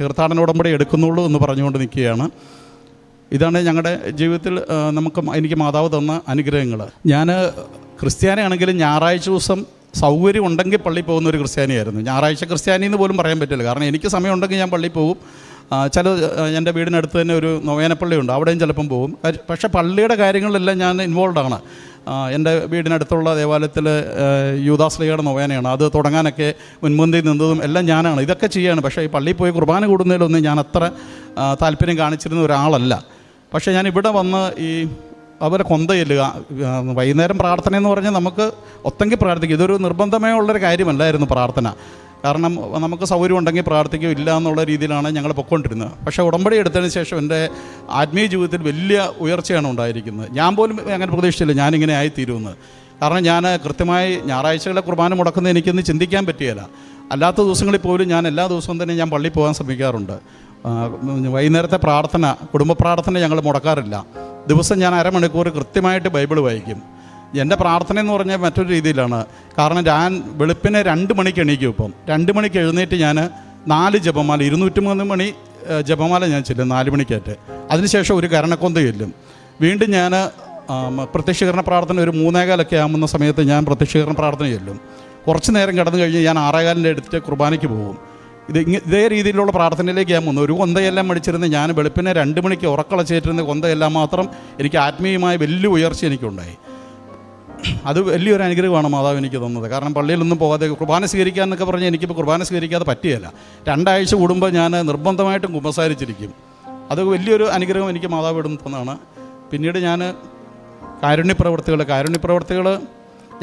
Speaker 1: തീർത്ഥാടന ഉടമ്പടി എടുക്കുന്നുള്ളൂ എന്ന് പറഞ്ഞുകൊണ്ട് നിൽക്കുകയാണ്. ഇതാണ് ഞങ്ങളുടെ ജീവിതത്തിൽ എനിക്ക് മാതാവ് തന്ന അനുഗ്രഹങ്ങൾ. ഞാൻ ക്രിസ്ത്യാനിയാണെങ്കിലും ഞായറാഴ്ച ദിവസം സൗകര്യം ഉണ്ടെങ്കിൽ പള്ളിയിൽ പോകുന്ന ഒരു ക്രിസ്ത്യാനിയായിരുന്നു. ഞായറാഴ്ച ക്രിസ്ത്യാനി എന്ന് പോലും പറയാൻ പറ്റില്ല. കാരണം എനിക്ക് സമയമുണ്ടെങ്കിൽ ഞാൻ പള്ളിയിൽ പോകും. എൻ്റെ വീടിനടുത്ത് തന്നെ ഒരു നൊവേനപ്പള്ളിയുണ്ട്, അവിടെയും ചിലപ്പം പോകും. പക്ഷേ പള്ളിയുടെ കാര്യങ്ങളിലെല്ലാം ഞാൻ ഇൻവോൾവാണ്. എൻ്റെ വീടിനടുത്തുള്ള ദേവാലയത്തിൽ യൂദാശ്ലീഹയുടെ നൊവേനയാണ്. അത് തുടങ്ങാനൊക്കെ മുൻപന്തി നിന്നതും എല്ലാം ഞാനാണ്. ഇതൊക്കെ ചെയ്യാണ്. പക്ഷേ ഈ പള്ളിയിൽ പോയി കുർബാന കൂടുന്നതിലൊന്നും ഞാൻ അത്ര താല്പര്യം കാണിച്ചിരുന്ന ഒരാളല്ല. പക്ഷേ ഞാൻ ഇവിടെ വന്ന് അവരെ കൊന്തയില്ലുക, വൈകുന്നേരം പ്രാർത്ഥന എന്ന് പറഞ്ഞാൽ നമുക്ക് ഒത്തെങ്കിൽ പ്രാർത്ഥിക്കും. ഇതൊരു നിർബന്ധമേ ഉള്ളൊരു കാര്യമല്ലായിരുന്നു പ്രാർത്ഥന. കാരണം നമുക്ക് സൗകര്യം ഉണ്ടെങ്കിൽ പ്രാർത്ഥിക്കും, ഇല്ല എന്നുള്ള രീതിയിലാണ് ഞങ്ങൾ പൊയ്ക്കൊണ്ടിരുന്നത്. പക്ഷേ ഉടമ്പടി എടുത്തതിന് ശേഷം എൻ്റെ ആത്മീയ ജീവിതത്തിൽ വലിയ ഉയർച്ചയാണ് ഉണ്ടായിരിക്കുന്നത്. ഞാൻ പോലും അങ്ങനെ പ്രതീക്ഷിച്ചില്ല ഞാനിങ്ങനെ ആയിത്തീരുമെന്ന്. കാരണം ഞാൻ കൃത്യമായി ഞായറാഴ്ചകളെ കുർബാന മുടക്കുന്നത് എനിക്കൊന്ന് ചിന്തിക്കാൻ പറ്റിയല്ല. അല്ലാത്ത ദിവസങ്ങളിൽ പോലും ഞാൻ എല്ലാ ദിവസവും തന്നെ ഞാൻ പള്ളിയിൽ പോകാൻ ശ്രമിക്കാറുണ്ട്. വൈകുന്നേരത്തെ പ്രാർത്ഥന, കുടുംബ പ്രാർത്ഥന ഞങ്ങൾ മുടക്കാറില്ല. ദിവസം ഞാൻ അരമണിക്കൂർ കൃത്യമായിട്ട് ബൈബിൾ വായിക്കും. എൻ്റെ പ്രാർത്ഥന എന്ന് പറഞ്ഞാൽ മറ്റൊരു രീതിയിലാണ്. കാരണം ഞാൻ വെളുപ്പിനെ 2 മണിക്ക് എണീക്കും. ഇപ്പം 2 മണിക്ക് എഴുന്നേറ്റ് ഞാൻ 4 ജപമാല 203 മണി ജപമാല ഞാൻ ചെല്ലും 4 മണിക്കായിട്ട്. അതിനുശേഷം ഒരു കരണക്കൊന്ത ചെല്ലും. വീണ്ടും ഞാൻ പ്രത്യക്ഷീകരണ പ്രാർത്ഥന ഒരു 3:15 ആകുന്ന സമയത്ത് ഞാൻ പ്രത്യക്ഷീകരണ പ്രാർത്ഥന ചെല്ലും. കുറച്ച് നേരം കിടന്നു കഴിഞ്ഞ് ഞാൻ 6:15 എടുത്തിട്ട് കുർബാനയ്ക്ക് പോകും. ഇതേ രീതിയിലുള്ള പ്രാർത്ഥനയിലേക്ക് ഞാൻ വന്നു. ഒരു കൊന്തയെല്ലാം മടിച്ചിരുന്ന് ഞാൻ വെളുപ്പിനെ 2 മണിക്ക് ഉറക്കളച്ചേറ്റിരുന്ന കൊന്തയെല്ലാം മാത്രം എനിക്ക് ആത്മീയമായ വലിയ ഉയർച്ച എനിക്കുണ്ടായി. അത് വലിയൊരു അനുഗ്രഹമാണ് മാതാവ് എനിക്ക് തന്നത്. കാരണം പള്ളിയിലൊന്നും പോകാതെ കുർബാന സ്വീകരിക്കുക എന്നൊക്കെ പറഞ്ഞാൽ എനിക്കിപ്പോൾ കുർബാന സ്വീകരിക്കാതെ പറ്റുകയില്ല. 2 ആഴ്ച കൂടുമ്പോൾ ഞാൻ നിർബന്ധമായിട്ടും കുമ്പസാരിച്ചിരിക്കും. അത് വലിയൊരു അനുഗ്രഹം എനിക്ക് മാതാവ് ഇടുന്നു തന്നതാണ്. പിന്നീട് ഞാൻ കാരുണ്യപ്രവർത്തികൾ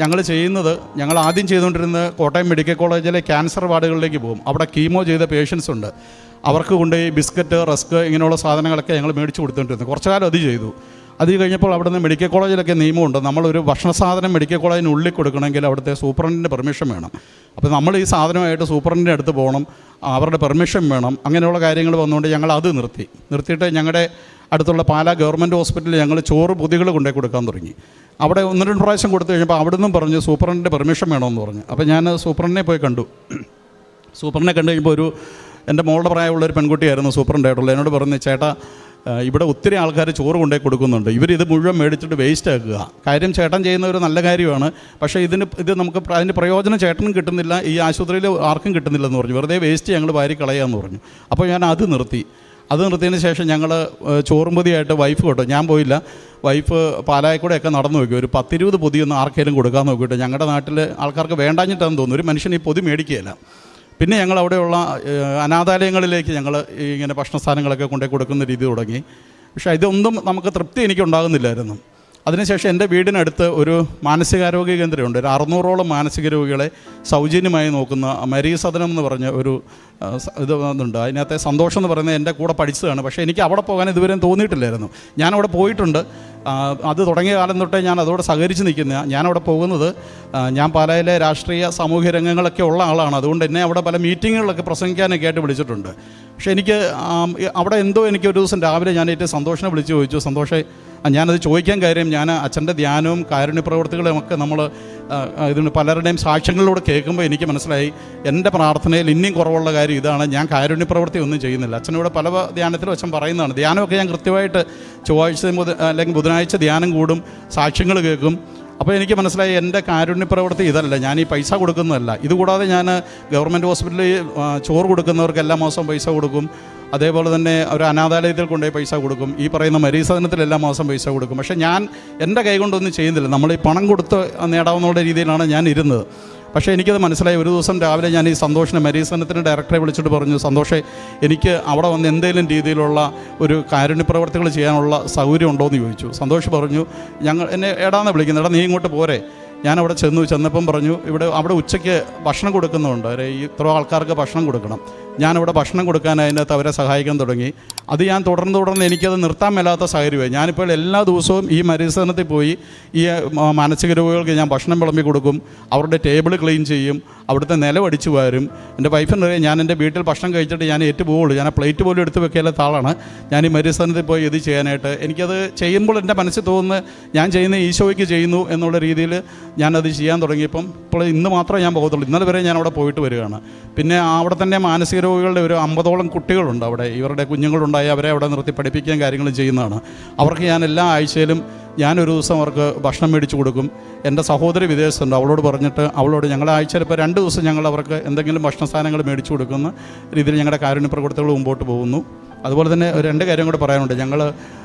Speaker 1: ഞങ്ങൾ ചെയ്യുന്നത്, ഞങ്ങൾ ആദ്യം ചെയ്തുകൊണ്ടിരുന്ന കോട്ടയം മെഡിക്കൽ കോളേജിലെ ക്യാൻസർ വാർഡുകളിലേക്ക് പോകും. അവിടെ കീമോ ചെയ്ത പേഷ്യൻസ് ഉണ്ട്. അവർക്ക് കൊണ്ടുപോയി ബിസ്ക്കറ്റ്, റസ്ക് ഇങ്ങനെയുള്ള സാധനങ്ങളൊക്കെ ഞങ്ങൾ മേടിച്ച് കൊടുത്തുകൊണ്ടിരുന്നു. കുറച്ചു കാലം അത് ചെയ്തു. അത് കഴിഞ്ഞപ്പോൾ അവിടുന്ന് മെഡിക്കൽ കോളേജിലൊക്കെ നിയമമുണ്ട്. നമ്മളൊരു ഭക്ഷണ സാധനം മെഡിക്കൽ കോളേജിനുള്ളിൽ കൊടുക്കണമെങ്കിൽ അവിടുത്തെ സൂപ്രണ്ടിൻ്റെ പെർമിഷൻ വേണം. അപ്പോൾ നമ്മൾ ഈ സാധനമായിട്ട് സൂപ്രണ്ടിൻ്റെ അടുത്ത് പോകണം, അവരുടെ പെർമിഷൻ വേണം. അങ്ങനെയുള്ള കാര്യങ്ങൾ വന്നുകൊണ്ട് ഞങ്ങൾ അത് നിർത്തിയിട്ട് ഞങ്ങളുടെ അടുത്തുള്ള പാലാ ഗവൺമെൻറ് ഹോസ്പിറ്റലിൽ ഞങ്ങൾ ചോറ് പൊതികൾ കൊണ്ടുപോയി കൊടുക്കാൻ തുടങ്ങി. അവിടെ 1-2 പ്രാവശ്യം കൊടുത്തു കഴിഞ്ഞപ്പോൾ അവിടെ നിന്നും പറഞ്ഞു സൂപ്രണ്ടിൻ്റെ പെർമിഷൻ വേണമെന്ന് പറഞ്ഞു. അപ്പോൾ ഞാൻ സൂപ്രണ്ടിനെ പോയി കണ്ടു. സൂപ്രണ്ടിനെ കണ്ടു കഴിയുമ്പോൾ എൻ്റെ മോളുടെ പ്രായമുള്ളൊരു പെൺകുട്ടിയായിരുന്നു സൂപ്രണ്ടായിട്ടുള്ളത്. എന്നോട് പറഞ്ഞു, ചേട്ടാ ഇവിടെ ഒത്തിരി ആൾക്കാർ ചോറ് കൊണ്ടുപോയി കൊടുക്കുന്നുണ്ട്, ഇവരിത് മുഴുവൻ മേടിച്ചിട്ട് വേസ്റ്റ് ആക്കുക. കാര്യം ചേട്ടൻ ചെയ്യുന്ന ഒരു നല്ല കാര്യമാണ്, പക്ഷേ ഇത് നമുക്ക് അതിൻ്റെ പ്രയോജനം ചേട്ടനും കിട്ടുന്നില്ല, ഈ ആശുപത്രിയിൽ ആർക്കും കിട്ടുന്നില്ലെന്ന് പറഞ്ഞു. വെറുതെ വേസ്റ്റ് ഞങ്ങൾ വാരി കളയാമെന്ന് പറഞ്ഞു. അപ്പോൾ ഞാൻ അത് നിർത്തിയതിന് ശേഷം ഞങ്ങൾ ചോറും പൊതിയായിട്ട് വൈഫ് കേട്ടോ, ഞാൻ പോയില്ല, വൈഫ് പാലായിക്കൂടെയൊക്കെ നടന്നു നോക്കി. ഒരു 10-20 പൊതിയൊന്നും ആർക്കെങ്കിലും കൊടുക്കാൻ നോക്കിയിട്ട് ഞങ്ങളുടെ നാട്ടിൽ ആൾക്കാർക്ക് വേണ്ടാഞ്ഞിട്ടാണെന്ന് തോന്നുന്നു, ഒരു മനുഷ്യൻ ഈ പൊതി മേടിക്കുകയില്ല. പിന്നെ ഞങ്ങൾ അവിടെയുള്ള അനാഥാലയങ്ങളിലേക്ക് ഞങ്ങൾ ഇങ്ങനെ ഭക്ഷണ സാധനങ്ങളൊക്കെ കൊണ്ടുപോയി കൊടുക്കുന്ന രീതി തുടങ്ങി. പക്ഷേ ഇതൊന്നും നമുക്ക് തൃപ്തി എനിക്കുണ്ടാകുന്നില്ലായിരുന്നു. അതിനുശേഷം എൻ്റെ വീടിനടുത്ത് ഒരു മാനസികാരോഗ്യ കേന്ദ്രമുണ്ട്. ഒരു 600ഓളം മാനസിക രോഗികളെ സൗജന്യമായി നോക്കുന്ന മരീ സദനം എന്ന് പറഞ്ഞ ഒരു ഇതുണ്ട്. അതിനകത്തെ സന്തോഷം എന്ന് പറയുന്നത് എൻ്റെ കൂടെ പഠിച്ചതാണ്. പക്ഷേ എനിക്ക് അവിടെ പോകാൻ ഇതുവരെയും തോന്നിയിട്ടില്ലായിരുന്നു. ഞാനവിടെ പോയിട്ടുണ്ട്. അത് തുടങ്ങിയ കാലം തൊട്ടേ ഞാൻ അതോടെ സഹകരിച്ച് നിൽക്കുന്ന. ഞാനവിടെ പോകുന്നത് ഞാൻ പാലായിലെ രാഷ്ട്രീയ സാമൂഹ്യ രംഗങ്ങളൊക്കെ ഉള്ള ആളാണ്. അതുകൊണ്ട് എന്നെ അവിടെ പല മീറ്റിങ്ങുകളിലൊക്കെ പ്രസംഗിക്കാനൊക്കെ ആയിട്ട് വിളിച്ചിട്ടുണ്ട്. പക്ഷേ എനിക്ക് അവിടെ എന്തോ എനിക്ക് ഒരു ദിവസം രാവിലെ ഞാൻ ഏറ്റവും സന്തോഷിനെ വിളിച്ച് ചോദിച്ചു, സന്തോഷേ, ഞാനത് ചോദിക്കാൻ കാര്യം ഞാൻ അച്ഛൻ്റെ ധ്യാനവും കാരുണ്യ പ്രവർത്തികളും ഒക്കെ നമ്മൾ ഇതിന് പലരുടെയും സാക്ഷ്യങ്ങളിലൂടെ കേൾക്കുമ്പോൾ എനിക്ക് മനസ്സിലായി എൻ്റെ പ്രാർത്ഥനയിൽ ഇനിയും കുറവുള്ള കാര്യം ഇതാണ്. ഞാൻ കാരുണ്യ പ്രവൃത്തി ഒന്നും ചെയ്യുന്നില്ല. അച്ഛനോട് പല ധ്യാനത്തിലും അച്ഛൻ പറയുന്നതാണ്. ധ്യാനമൊക്കെ ഞാൻ കൃത്യമായിട്ട് ചൊവ്വാഴ്ച അല്ലെങ്കിൽ ബുധനാഴ്ച ധ്യാനം കൂടും, സാക്ഷ്യങ്ങൾ കേൾക്കും. അപ്പോൾ എനിക്ക് മനസ്സിലായി എൻ്റെ കാരുണ്യ പ്രവൃത്തി ഇതല്ല, ഞാൻ ഈ പൈസ കൊടുക്കുന്നതല്ല. ഇതുകൂടാതെ ഞാൻ ഗവൺമെൻറ് ഹോസ്പിറ്റലിൽ ചോറ് കൊടുക്കുന്നവർക്ക് എല്ലാ മാസവും പൈസ കൊടുക്കും. അതേപോലെ തന്നെ ഒരു അനാഥാലയത്തിൽ കൊണ്ടുപോയി പൈസ കൊടുക്കും. ഈ പറയുന്ന മരീസദനത്തിൽ എല്ലാ മാസം പൈസ കൊടുക്കും. പക്ഷേ ഞാൻ എൻ്റെ കൈ കൊണ്ടൊന്നും ചെയ്യുന്നില്ല. നമ്മൾ ഈ പണം കൊടുത്ത് നേടാവുന്ന രീതിയിലാണ് ഞാൻ ഇരുന്നത്. പക്ഷേ എനിക്കത് മനസ്സിലായി. ഒരു ദിവസം രാവിലെ ഞാൻ ഈ സന്തോഷിനെ മരീസദനത്തിൻ്റെ ഡയറക്ടറെ വിളിച്ചിട്ട് പറഞ്ഞു, സന്തോഷേ, എനിക്ക് അവിടെ വന്ന് എന്തെങ്കിലും രീതിയിലുള്ള ഒരു കാരുണ്യ പ്രവർത്തികൾ ചെയ്യാനുള്ള സൗകര്യം ഉണ്ടോ എന്ന് ചോദിച്ചു. സന്തോഷ് പറഞ്ഞു, എന്നെ എടാന്ന് വിളിക്കുന്നത്, എടാ നീ ഇങ്ങോട്ട് പോരെ. ഞാനവിടെ ചെന്നപ്പം പറഞ്ഞു, അവിടെ ഉച്ചയ്ക്ക് ഭക്ഷണം കൊടുക്കുന്നുണ്ട്, ഇത്ര ആൾക്കാർക്ക് ഭക്ഷണം കൊടുക്കണം. ഞാനിവിടെ ഭക്ഷണം കൊടുക്കാൻ അതിനകത്ത് അവരെ സഹായിക്കാൻ തുടങ്ങി. അത് ഞാൻ തുടർന്ന് എനിക്കത് നിർത്താൻ മേലാത്ത സാഹചര്യമായി. ഞാനിപ്പോൾ എല്ലാ ദിവസവും ഈ മരീസദനത്തിൽ പോയി ഈ മാനസിക രോഗികൾക്ക് ഞാൻ ഭക്ഷണം വിളമ്പി കൊടുക്കും, അവരുടെ ടേബിൾ ക്ലീൻ ചെയ്യും, അവിടുത്തെ നിലവടിച്ചു വാരും. എൻ്റെ വൈഫിനറിയാം ഞാൻ എൻ്റെ വീട്ടിൽ ഭക്ഷണം കഴിച്ചിട്ട് ഞാൻ പോവുള്ളൂ. ഞാൻ ആ പ്ലേറ്റ് പോലും എടുത്ത് വെക്കാത്ത ആളാണ്. ഞാൻ ഈ മരീസദനത്തിൽ പോയി ഇത് ചെയ്യാനായിട്ട് എനിക്കത് ചെയ്യുമ്പോൾ എൻ്റെ മനസ്സിൽ തോന്നുന്നത് ഞാൻ ചെയ്യുന്ന ഈശോയ്ക്ക് ചെയ്യുന്നു എന്നുള്ള രീതിയിൽ ഞാനത് ചെയ്യാൻ തുടങ്ങിയപ്പം ഇപ്പോൾ ഇന്ന് മാത്രമേ ഞാൻ പോകത്തുള്ളൂ. ഇന്നലെ വരെ ഞാൻ അവിടെ പോയിട്ട് വരികയാണ്. പിന്നെ അവിടെ തന്നെ മാനസിക രോഗികളുടെ ഒരു 50ഓളം കുട്ടികളുണ്ട് അവിടെ. ഇവരുടെ കുഞ്ഞുങ്ങളുണ്ടായി അവരെ അവിടെ നിർത്തി പഠിപ്പിക്കാൻ കാര്യങ്ങളും ചെയ്യുന്നതാണ്. അവർക്ക് ഞാൻ എല്ലാ ആഴ്ചയിലും ഞാനൊരു ദിവസം അവർക്ക് ഭക്ഷണം മേടിച്ച് കൊടുക്കും. എൻ്റെ സഹോദരി വിദേശത്തുണ്ട്, അവളോട് പറഞ്ഞിട്ട് അവളോട് ഞങ്ങളുടെ ആഴ്ചയിൽ ഇപ്പോൾ 2 ദിവസം ഞങ്ങൾ അവർക്ക് എന്തെങ്കിലും ഭക്ഷണ സാധനങ്ങൾ മേടിച്ച് കൊടുക്കുന്ന രീതിയിൽ ഞങ്ങളുടെ കാരുണ്യ പ്രവർത്തനങ്ങൾ മുമ്പോട്ട് പോകുന്നു. അതുപോലെ തന്നെ 2 കാര്യം കൂടെ പറയാനുണ്ട്.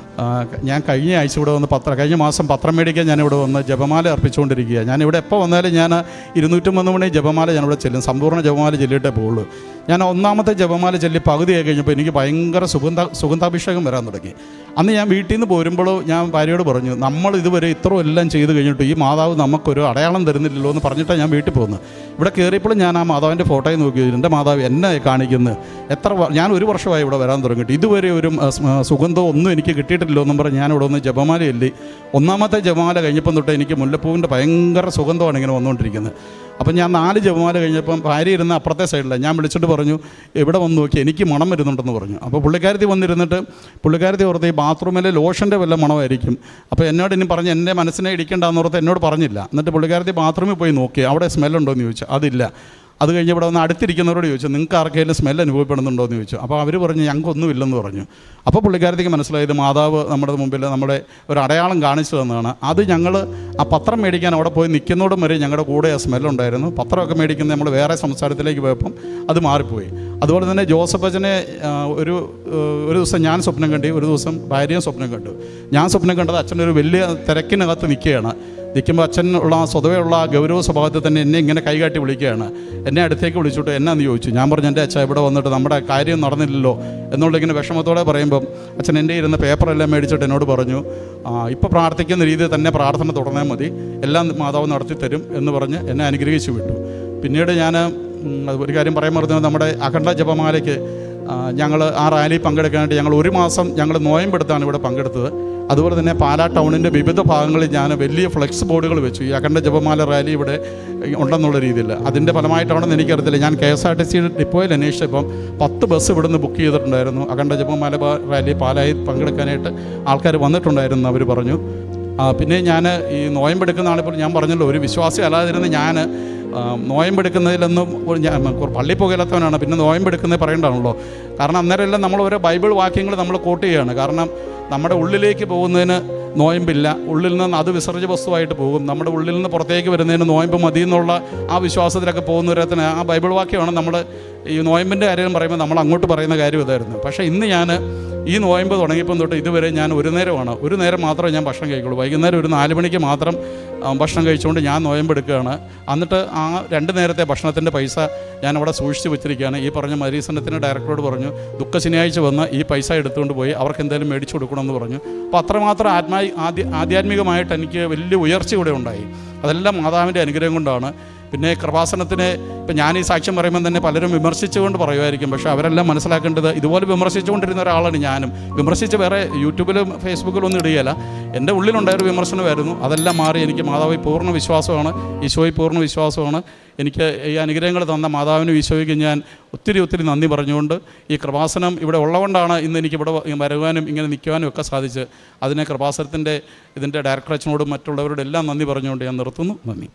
Speaker 1: ഞാൻ കഴിഞ്ഞ ആഴ്ച ഇവിടെ വന്ന് കഴിഞ്ഞ മാസം പത്രം മേടിക്കാൻ ഞാനിവിടെ വന്ന് ജപമാല അർപ്പിച്ചുകൊണ്ടിരിക്കുക. ഞാനിവിടെ എപ്പോൾ വന്നാലും ഞാൻ 203 മണി ജപമാല ഞാനിവിടെ ചെല്ലും. സമ്പൂർണ്ണ ജപമാല ചൊല്ലിയിട്ടേ പോകുള്ളൂ. ഞാൻ 1ാമത്തെ ജപമാല ചൊല്ലി പകുതിയായി കഴിഞ്ഞപ്പോൾ എനിക്ക് ഭയങ്കര സുഗന്ധാഭിഷേകം വരാൻ തുടങ്ങി. അന്ന് ഞാൻ വീട്ടിൽ നിന്ന് പോരുമ്പോൾ ഞാൻ ഭാര്യയോട് പറഞ്ഞു, നമ്മൾ ഇതുവരെ ഇത്ര എല്ലാം ചെയ്ത് കഴിഞ്ഞിട്ട് ഈ മാതാവ് നമുക്കൊരു അടയാളം തരുന്നില്ലല്ലോ എന്ന് പറഞ്ഞിട്ടാണ് ഞാൻ വീട്ടിൽ പോകുന്നത്. ഇവിടെ കയറിയപ്പോഴും ഞാൻ ആ മാതാവിൻ്റെ ഫോട്ടോയിൽ നോക്കി, എൻ്റെ മാതാവ് എന്നെ കാണിക്കുന്നത് ഞാൻ 1 വർഷമായി ഇവിടെ വരാൻ തുടങ്ങിയിട്ട് ഇതുവരെ ഒരു സുഗന്ധം ഒന്നും എനിക്ക് കിട്ടിയിട്ടില്ലോ എന്നും പറഞ്ഞ് ഞാനിവിടെ ഒന്ന് ജപമാല ചൊല്ലി. 1ാമത്തെ ജപമാല കഴിഞ്ഞപ്പം തൊട്ട് എനിക്ക് മുല്ലപ്പൂവിൻ്റെ ഭയങ്കര സുഗന്ധമാണ് ഇങ്ങനെ വന്നുകൊണ്ടിരിക്കുന്നത്. അപ്പം ഞാൻ 4 ജപമാല കഴിഞ്ഞപ്പം ഭാര്യ ഇരുന്ന് അപ്പുറത്തെ സൈഡിലാണ്. ഞാൻ വിളിച്ചിട്ട് പറഞ്ഞു, എവിടെ വന്ന് നോക്കി, എനിക്ക് മണം വരുന്നുണ്ടെന്ന് പറഞ്ഞു. അപ്പോൾ പുള്ളിക്കാരത്തി വന്നിരുന്നിട്ട് പുള്ളിക്കാരത്തി ഓർത്ത് ഈ ബാത്റൂമിലെ ലോഷൻ്റെ വല്ല മണമായിരിക്കും. അപ്പോൾ എന്നോട് ഇനി പറഞ്ഞ് എൻ്റെ മനസ്സിനെ ഇടിക്കേണ്ടെന്ന് ഓർത്ത് എന്നോട് പറഞ്ഞില്ല. എന്നിട്ട് പുള്ളിക്കാരത്തി ബാത്റൂമിൽ പോയി നോക്കി, അവിടെ സ്മെല്ലുണ്ടോ എന്ന് ചോദിച്ചു. അതില്ല. അത് കഴിഞ്ഞ് ഇവിടെ വന്ന് അടുത്തിരിക്കുന്നവരോട് ചോദിച്ചു, നിങ്ങൾക്ക് ആർക്കെങ്കിലും സ്മെൽ അനുഭവപ്പെടുന്നുണ്ടോ എന്ന് ചോദിച്ചു. അപ്പോൾ അവർ പറഞ്ഞു, ഞങ്ങൾക്കൊന്നുമില്ലെന്ന് പറഞ്ഞു. അപ്പോൾ പുള്ളിക്കാരത്തേക്ക് മനസ്സിലായത് മാതാവ് നമ്മുടെ മുമ്പിൽ നമ്മുടെ ഒരു അടയാളം കാണിച്ചു തന്നതാണ്. അത് ഞങ്ങൾ ആ പത്രം മേടിക്കാൻ അവിടെ പോയി നിൽക്കുന്നതോടും വരെ ഞങ്ങളുടെ കൂടെ ആ സ്മെല്ലുണ്ടായിരുന്നു. പത്രമൊക്കെ മേടിക്കുന്നത് നമ്മൾ വേറെ സംസ്ഥാനത്തിലേക്ക് പോയപ്പം അത് മാറിപ്പോയി. അതുപോലെ തന്നെ ജോസഫ് അച്ഛനെ ഒരു ദിവസം ഞാൻ സ്വപ്നം കണ്ടു, ഒരു ദിവസം ഭാര്യയും സ്വപ്നം കണ്ടു. ഞാൻ സ്വപ്നം കണ്ടത് അച്ഛനൊരു വലിയ തിരക്കിനകത്ത് നിൽക്കുമ്പോൾ അച്ഛനുള്ള സ്വതവേയുള്ള ഗൗരവ സ്വഭാവത്തിൽ തന്നെ എന്നെ ഇങ്ങനെ കൈകാട്ടി വിളിക്കുകയാണ്. എന്നെ അടുത്തേക്ക് വിളിച്ചിട്ട് എന്നാന്ന് ചോദിച്ചു. ഞാൻ പറഞ്ഞു, എൻ്റെ അച്ഛൻ ഇവിടെ വന്നിട്ട് നമ്മുടെ കാര്യം നടന്നില്ലല്ലോ എന്നുള്ള ഇങ്ങനെ വിഷമത്തോടെ പറയുമ്പം അച്ഛൻ എൻ്റെ ഇരുന്ന പേപ്പറെല്ലാം മേടിച്ചിട്ട് എന്നോട് പറഞ്ഞു, ഇപ്പോൾ പ്രാർത്ഥിക്കുന്ന രീതിയിൽ തന്നെ പ്രാർത്ഥന തുടർന്നാൽ മതി, എല്ലാം മാതാവ് നടത്തി തരും എന്ന് പറഞ്ഞ് എന്നെ അനുഗ്രഹിച്ചു വിട്ടു. പിന്നീട് ഞാൻ ഒരു കാര്യം പറയാൻ പറഞ്ഞത്, നമ്മുടെ അഖണ്ഡ ജപമാലയ്ക്ക് ഞങ്ങൾ ആ റാലി പങ്കെടുക്കാനായിട്ട് ഞങ്ങൾ 1 മാസം ഞങ്ങൾ നോയമ്പെടുത്താണ് ഇവിടെ പങ്കെടുത്തത്. അതുപോലെ തന്നെ പാലാ ടൗണിൻ്റെ വിവിധ ഭാഗങ്ങളിൽ ഞാൻ വലിയ ഫ്ലെക്സ് ബോർഡുകൾ വെച്ചു, ഈ അഖണ്ഡ ജപമാല റാലി ഇവിടെ ഉണ്ടെന്നുള്ള രീതിയിൽ. അതിൻ്റെ ഫലമായിട്ടാണെന്ന് എനിക്കറിയത്തില്ല. ഞാൻ KSRTC ഡിപ്പോയിൽ അന്വേഷിച്ചപ്പം 10 ബസ് ഇവിടുന്ന് ബുക്ക് ചെയ്തിട്ടുണ്ടായിരുന്നു. അഖണ്ഡ ജപമാല റാലി പാലായിൽ പങ്കെടുക്കാനായിട്ട് ആൾക്കാർ വന്നിട്ടുണ്ടായിരുന്നു അവർ പറഞ്ഞു. പിന്നെ ഞാൻ ഈ നോയമ്പെടുക്കുന്ന ആളിപ്പോൾ ഞാൻ പറഞ്ഞല്ലോ, ഒരു വിശ്വാസി അല്ലാതിരുന്ന് ഞാൻ നോയമ്പെടുക്കുന്നതിലൊന്നും പള്ളി പോകലാത്തവനാണ്. പിന്നെ നോയമ്പെടുക്കുന്നത് പറയേണ്ടതാണല്ലോ. കാരണം അന്നേരമെല്ലാം നമ്മൾ ഓരോ ബൈബിൾ വാക്യങ്ങൾ നമ്മൾ കോട്ട് ചെയ്യുകയാണ്. കാരണം നമ്മുടെ ഉള്ളിലേക്ക് പോകുന്നതിന് നോയമ്പില്ല, ഉള്ളിൽ നിന്ന് അത് വിസർജ്യ വസ്തുവായിട്ട് പോകും. നമ്മുടെ ഉള്ളിൽ നിന്ന് പുറത്തേക്ക് വരുന്നതിന് നോയമ്പ് മതി എന്നുള്ള ആ വിശ്വാസത്തിലൊക്കെ പോകുന്നവരത്തിന് ആ ബൈബിൾ വാക്യമാണ് നമ്മൾ ഈ നോയമ്പിൻ്റെ കാര്യം പറയുമ്പോൾ നമ്മൾ അങ്ങോട്ട് പറയുന്ന കാര്യം ഇതായിരുന്നു. പക്ഷേ ഇന്ന് ഞാൻ ഈ നോയമ്പ് തുടങ്ങിയപ്പം തൊട്ട് ഇതുവരെ ഞാൻ ഒരു നേരം മാത്രമേ ഞാൻ ഭക്ഷണം കഴിക്കുള്ളൂ. വൈകുന്നേരം ഒരു 4 മണിക്ക് മാത്രം ഭക്ഷണം കഴിച്ചുകൊണ്ട് ഞാൻ നോയമ്പെടുക്കുകയാണ്. എന്നിട്ട് ആ 2 നേരത്തെ ഭക്ഷണത്തിൻ്റെ പൈസ ഞാൻ അവിടെ സൂക്ഷിച്ച് വെച്ചിരിക്കുകയാണ്. ഈ പറഞ്ഞ മരീസനത്തിൻ്റെ ഡയറക്ടറോട് പറഞ്ഞു, ദുഃഖ ശനിയാഴ്ച വന്ന് ഈ പൈസ എടുത്തുകൊണ്ട് പോയി അവർക്ക് എന്തെങ്കിലും മേടിച്ചു കൊടുക്കണമെന്ന് പറഞ്ഞു. അപ്പോൾ അത്രമാത്രം ആധ്യാത്മികമായിട്ട് എനിക്ക് വലിയ ഉയർച്ച ഇവിടെ ഉണ്ടായി. അതെല്ലാം മാതാവിൻ്റെ അനുഗ്രഹം കൊണ്ടാണ്. പിന്നെ കൃപാസനത്തിനെ ഇപ്പം ഞാൻ ഈ സാക്ഷ്യം പറയുമ്പോൾ തന്നെ പലരും വിമർശിച്ചുകൊണ്ട് പറയുമായിരിക്കും. പക്ഷേ അവരെല്ലാം മനസ്സിലാക്കേണ്ടത്, ഇതുപോലെ വിമർശിച്ചുകൊണ്ടിരുന്ന ഒരാളാണ് ഞാനും. വിമർശിച്ച് വേറെ യൂട്യൂബിലും ഫേസ്ബുക്കിലും ഒന്നും ഇടുകയില്ല. എൻ്റെ ഉള്ളിലുണ്ടായൊരു വിമർശനമായിരുന്നു. അതെല്ലാം മാറി എനിക്ക് മാതാവിൽ പൂർണ്ണ വിശ്വാസമാണ്, ഈശോയിൽ പൂർണ്ണ വിശ്വാസമാണ്. എനിക്ക് ഈ അനുഗ്രഹങ്ങൾ തന്ന മാതാവിനും ഈശോയ്ക്ക് ഞാൻ ഒത്തിരി നന്ദി പറഞ്ഞുകൊണ്ട്, ഈ കൃപാസനം ഇവിടെ ഉള്ളതുകൊണ്ടാണ് ഇന്ന് എനിക്ക് ഇവിടെ വരുവാനും ഇങ്ങനെ നിൽക്കുവാനും ഒക്കെ സാധിച്ച്. അതിനെ കൃപാസനത്തിൻ്റെ ഇതിൻ്റെ ഡയറക്ടർ അച്ഛനോടും മറ്റുള്ളവരോടും എല്ലാം നന്ദി പറഞ്ഞുകൊണ്ട് ഞാൻ നിർത്തുന്നു. നന്ദി.